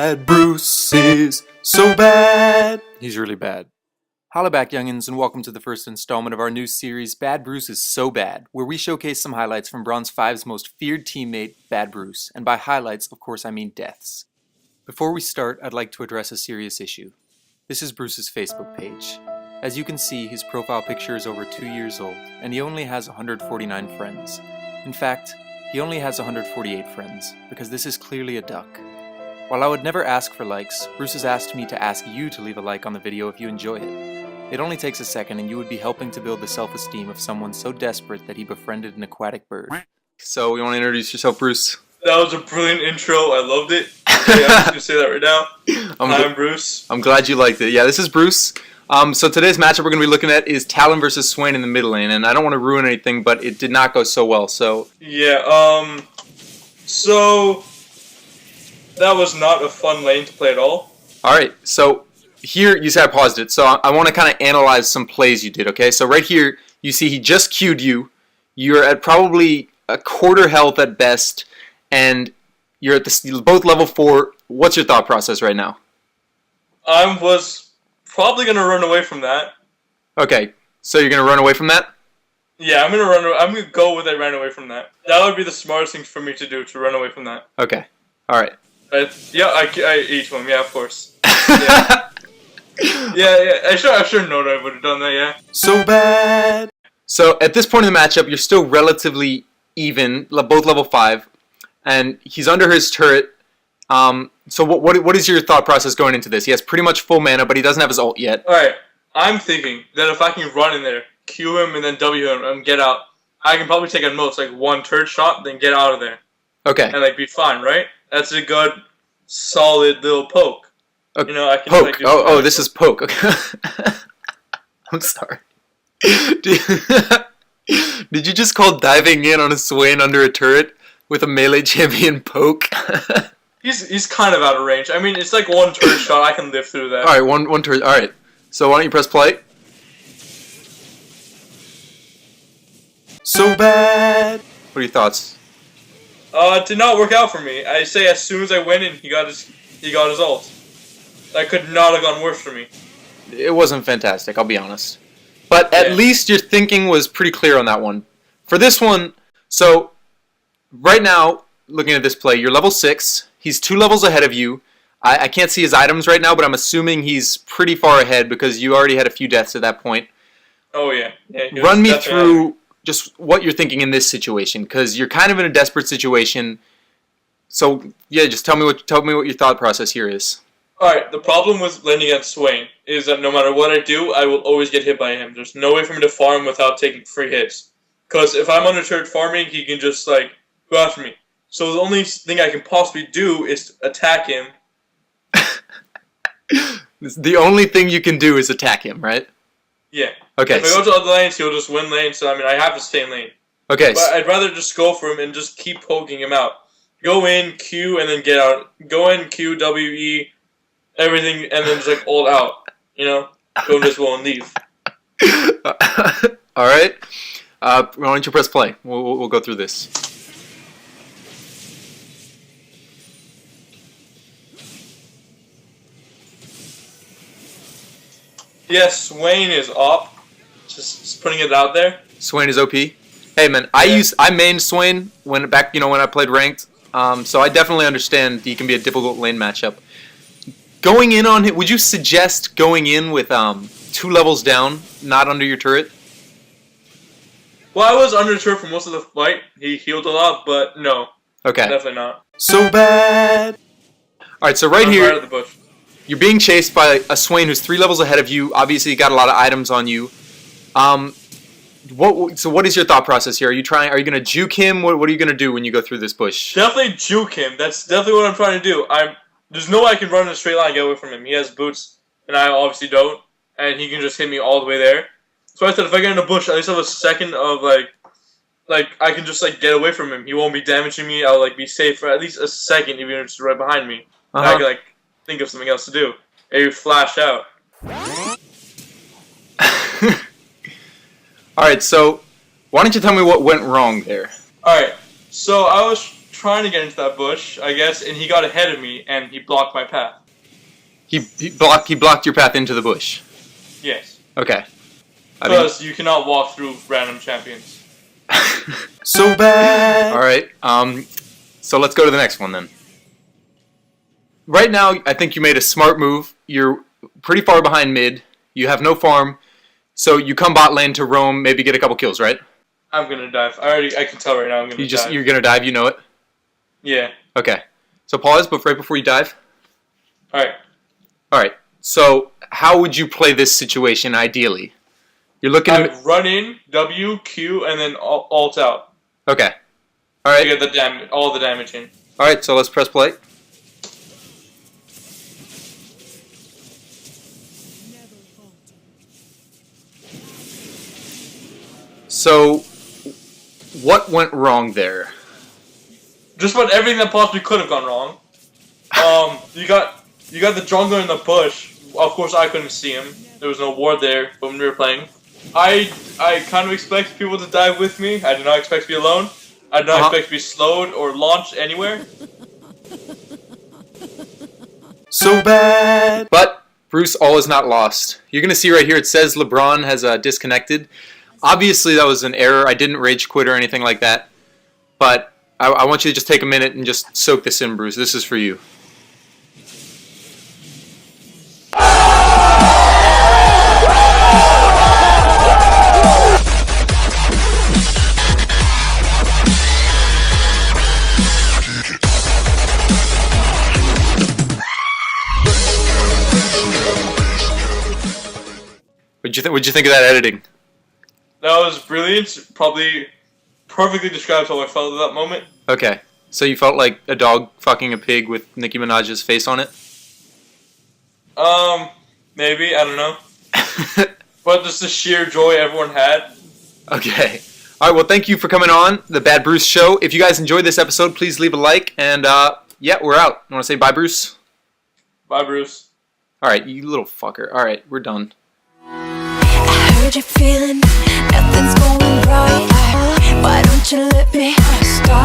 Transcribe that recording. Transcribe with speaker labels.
Speaker 1: bad. Bruce is so bad. He's really bad. Holla back, youngins, and welcome to the first installment of our new series, Bad Bruce is So Bad, where we showcase some highlights from Bronze 5's most feared teammate, Bad Bruce. And by highlights, of course, I mean deaths. Before we start, I'd like to address a serious issue. This is Bruce's Facebook page. As you can see, his profile picture is over 2 years old, and he only has 149 friends. In fact, he only has 148 friends, because this is clearly a duck. While I would never ask for likes, Bruce has asked me to ask you to leave a like on the video if you enjoy it. It only takes a second, and you would be helping to build the self-esteem of someone so desperate that he befriended an aquatic bird. So, you want to introduce yourself, Bruce?
Speaker 2: That was a brilliant intro. I loved it. Okay, I'm just going to say that right now. I'm Bruce.
Speaker 1: I'm glad you liked it. Yeah, this is Bruce. So today's matchup we're going to be looking at is Talon versus Swain in the mid lane, and I don't want to ruin anything, but it did not go so well, so...
Speaker 2: Yeah, so... That was not a fun lane to play at all.
Speaker 1: Alright, so here, you said I paused it, so I want to kind of analyze some plays you did, okay? So right here, you see he just queued you. You're at probably a quarter health at best, and you're at both level 4. What's your thought process right now?
Speaker 2: I was probably going to run away from that.
Speaker 1: Okay, so you're going to run away from that?
Speaker 2: Yeah, I'm going to go with it, run away from that. That would be the smartest thing for me to do, to run away from that.
Speaker 1: Okay, alright.
Speaker 2: Yeah, I eat one, yeah, of course. Yeah. Yeah, I should know that I would have done that, yeah.
Speaker 1: So bad! So, at this point in the matchup, you're still relatively even, both level 5, and he's under his turret. So what is your thought process going into this? He has pretty much full mana, but he doesn't have his ult yet.
Speaker 2: Alright, I'm thinking that if I can run in there, Q him, and then W him, and get out, I can probably take at most, like, one turret shot, then get out of there.
Speaker 1: Okay.
Speaker 2: And, like, be fine, right? That's a good, solid little poke.
Speaker 1: Okay.
Speaker 2: You know, I can
Speaker 1: poke.
Speaker 2: Like,
Speaker 1: Oh, this is poke. Okay. I'm sorry. Did you just call diving in on a Swain under a turret with a melee champion poke?
Speaker 2: He's kind of out of range. I mean, it's like one turret shot. I can live through that.
Speaker 1: Alright, one turret. Alright. So why don't you press play? So bad! What are your thoughts?
Speaker 2: It did not work out for me. I say as soon as I went in, he got his ult. That could not have gone worse for me.
Speaker 1: It wasn't fantastic, I'll be honest. But at least your thinking was pretty clear on that one. For this one, so right now, looking at this play, you're level 6. He's 2 levels ahead of you. I can't see his items right now, but I'm assuming he's pretty far ahead because you already had a few deaths at that point.
Speaker 2: Oh, yeah.
Speaker 1: Run me through just what you're thinking in this situation, because you're kind of in a desperate situation. So, yeah, just tell me what your thought process here is.
Speaker 2: Alright, the problem with laning against Swain is that no matter what I do, I will always get hit by him. There's no way for me to farm without taking free hits. Because if I'm under turret farming, he can just, like, go after me. So the only thing I can possibly do is attack him.
Speaker 1: The only thing you can do is attack him, right?
Speaker 2: Yeah.
Speaker 1: Okay.
Speaker 2: If I go to other lanes, he'll just win lanes, so I mean, I have to stay in lane.
Speaker 1: Okay.
Speaker 2: But I'd rather just go for him and just keep poking him out. Go in, Q, and then get out. Go in, Q, W, E, everything, and then just like ult out. You know? Go invisible and leave.
Speaker 1: Alright. Why don't you press play? We'll go through this.
Speaker 2: Yes, Swain is up. Just putting it out there.
Speaker 1: Swain is OP. Hey man, I mained Swain when I played ranked. So I definitely understand he can be a difficult lane matchup. Going in on him, would you suggest going in with 2 levels down, not under your turret?
Speaker 2: Well, I was under turret for most of the fight. He healed a lot, but no.
Speaker 1: Okay.
Speaker 2: Definitely not.
Speaker 1: So bad. Right, so right here,
Speaker 2: right out of the bush.
Speaker 1: You're being chased by a Swain who's 3 levels ahead of you. Obviously, you got a lot of items on you. So what is your thought process here? Are you going to juke him? What are you going to do when you go through this bush?
Speaker 2: Definitely juke him. That's definitely what I'm trying to do. There's no way I can run in a straight line and get away from him. He has boots, and I obviously don't. And he can just hit me all the way there. So I said if I get in a bush, at least I have a second of, like I can just, like, get away from him. He won't be damaging me. I'll, like, be safe for at least a second, even if it's right behind me. And I can, like, think of something else to do. Maybe flash out.
Speaker 1: Alright, so why don't you tell me what went wrong there?
Speaker 2: Alright, so I was trying to get into that bush, I guess, and he got ahead of me and he blocked my path.
Speaker 1: He blocked your path into the bush.
Speaker 2: Yes.
Speaker 1: Okay.
Speaker 2: Because you cannot walk through random champions.
Speaker 1: So bad. All right. So let's go to the next one then. Right now, I think you made a smart move. You're pretty far behind mid. You have no farm, so you come bot lane to roam, maybe get a couple kills, right?
Speaker 2: I'm gonna dive. I can tell right now. I'm gonna dive.
Speaker 1: You're gonna dive. You know it.
Speaker 2: Yeah.
Speaker 1: Okay. So pause, but right before you dive.
Speaker 2: All right.
Speaker 1: All right. So how would you play this situation ideally? You're looking.
Speaker 2: Run in, W, Q, and then alt out.
Speaker 1: Okay. All right.
Speaker 2: You get all the damage in.
Speaker 1: All right. So let's press play. So, what went wrong there?
Speaker 2: Just about everything that possibly could have gone wrong. You got the jungler in the bush. Of course, I couldn't see him. There was no ward there when we were playing. I kind of expect people to dive with me. I did not expect to be alone. I did not expect to be slowed or launched anywhere.
Speaker 1: So bad. But Bruce, all is not lost. You're gonna see right here. It says LeBron has disconnected. Obviously, that was an error. I didn't rage quit or anything like that. But I want you to just take a minute and just soak this in, Bruce. This is for you. What'd you think of that editing?
Speaker 2: That was brilliant. Probably perfectly describes how I felt at that moment.
Speaker 1: Okay. So you felt like a dog fucking a pig with Nicki Minaj's face on it?
Speaker 2: Maybe. I don't know. But just the sheer joy everyone had.
Speaker 1: Okay. All right, well, thank you for coming on the Bad Bruce Show. If you guys enjoyed this episode, please leave a like. And, yeah, we're out. You want to say bye, Bruce?
Speaker 2: Bye, Bruce.
Speaker 1: All right, you little fucker. All right, we're done.
Speaker 3: I heard you feeling nothing's going right. Why don't you let me start?